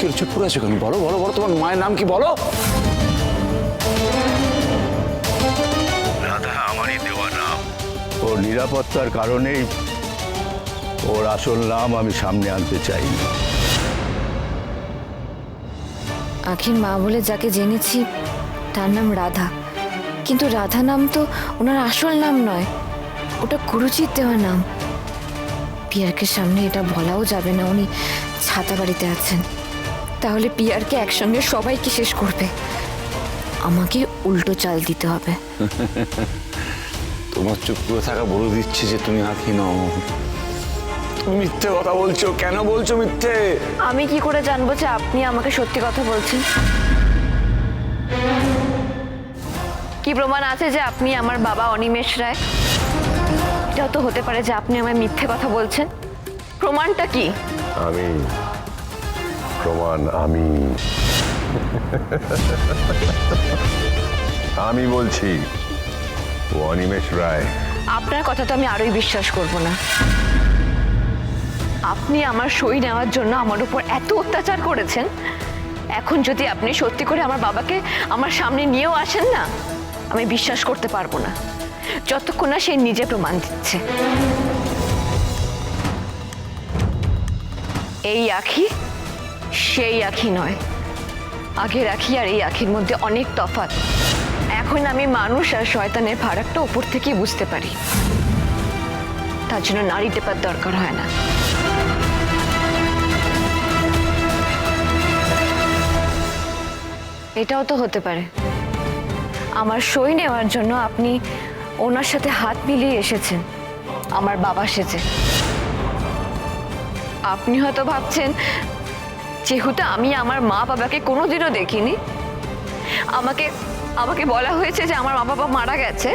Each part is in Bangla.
কি চুপ করে আছো কেন? বলো বলো বলো, তোমার মায়ের নাম কি বলো? রাধা আমারই দেওয়া নাম। ওর নিরাপত্তার কারণেই ওর আসল নাম আমি সামনে আনতে চাই। আখির মা বলে যাকে জেনেছি তার নাম রাধা, কিন্তু রাধা নাম তো ওনার আসল নাম নয়, ওটা গুরুজির দেওয়া নাম। পিয়ারকে সামনে এটা বলাও যাবে না উনি ছাতা বাড়িতে আছেন, তাহলে পিয়ারকে একসঙ্গে সবাইকে শেষ করবে। আমাকে উল্টো চাল দিতে হবে। তোমার চুপ করে থাকা বলে দিচ্ছে যে তুমি আঁখি নও। তুমি মিথ্যে কথা বলছো, কেন বলছো মিথ্যে? আমি কি করে জানবো যে আপনি আমাকে সত্যি কথা বলছেন? কি প্রমাণ আছে যে আপনি আমার বাবা অনিমেষ রায়? এটাও তো হতে পারে যে আপনি আমায় মিথ্যে কথা বলছেন। প্রমাণটা কি? আমি বলছি ও অনিমেষ রায়। আপনার কথা তো আমি আরোই বিশ্বাস করব না। আপনি আমার সই নেওয়ার জন্য আমার উপর এত অত্যাচার করেছেন, এখন যদি আপনি সত্যি করে আমার বাবাকে আমার সামনে নিয়েও আসেন না, আমি বিশ্বাস করতে পারবো না যতক্ষণ না সে নিজে প্রমাণ দিচ্ছে। এই আখি সেই আখি নয়। আগের আখি আর এই আখির মধ্যে অনেক তফাৎ। এখন আমি মানুষ আর শয়তানের ফারাকটা উপর থেকেই বুঝতে পারি। তার জন্য নাড়ি টেপার দরকার হয় না। এটাও তো হতে পারে আমার সই নেওয়ার জন্য আপনি ওনার সাথে হাত মিলিয়ে এসেছেন আমার বাবা সেজে। আপনি হয়তো ভাবছেন যেহেতু আমি আমার মা বাবাকে কোনোদিনও দেখিনি, আমাকে আমাকে বলা হয়েছে যে আমার মা বাবা মারা গেছে,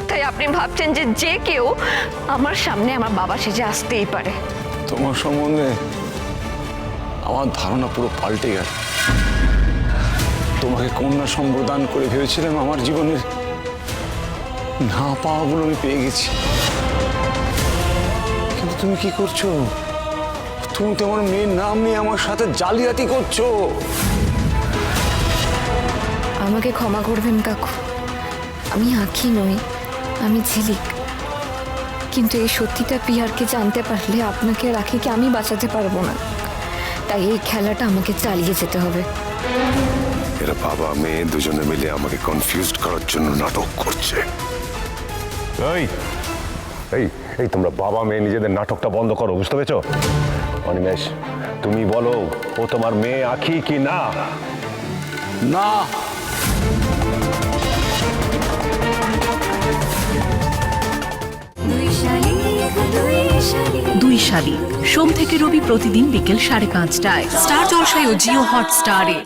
তাই আপনি ভাবছেন যে যে কেউ আমার সামনে আমার বাবা সেজে আসতেই পারে। তোমার সম্বন্ধে আমার ধারণা পুরো পাল্টে গেল। তোমাকে কন্যা সম্প্রদান করে ভেবেছিলাম আমার জীবনের না পাওয়াগুলো আমি পেয়ে গেছি, কিন্তু তুমি কি করছো? তুমি তোমার মেয়ের নাম নিয়ে আমার সাথে জালিয়াতি করছো। আমাকে ক্ষমা করবেন কাকু, আমি আঁখি নই, আমি ঝিলিক। কিন্তু এই সত্যিটা পিয়ারকে জানতে পারলে আপনাকে আর আঁখিকে আমি বাঁচাতে পারবো না। তাই এই খেলাটা আমাকে চালিয়ে যেতে হবে। এরা বাবা মেয়ে দুজনে মিলে আমাকে কনফিউজড করার জন্য নাটক করছে। এই এই এই তোমরা বাবা মেয়ে নিজেদের নাটকটা বন্ধ করো, বুঝতে পেরেছো? অনিমেষ, তুমি বলো ও তোমার মেয়ে আঁখি কি না? না, দুই শালিক সোম থেকে রবি প্রতিদিন বিকেল 5:30টায় স্টার জলসায় ও জিও হটস্টারে।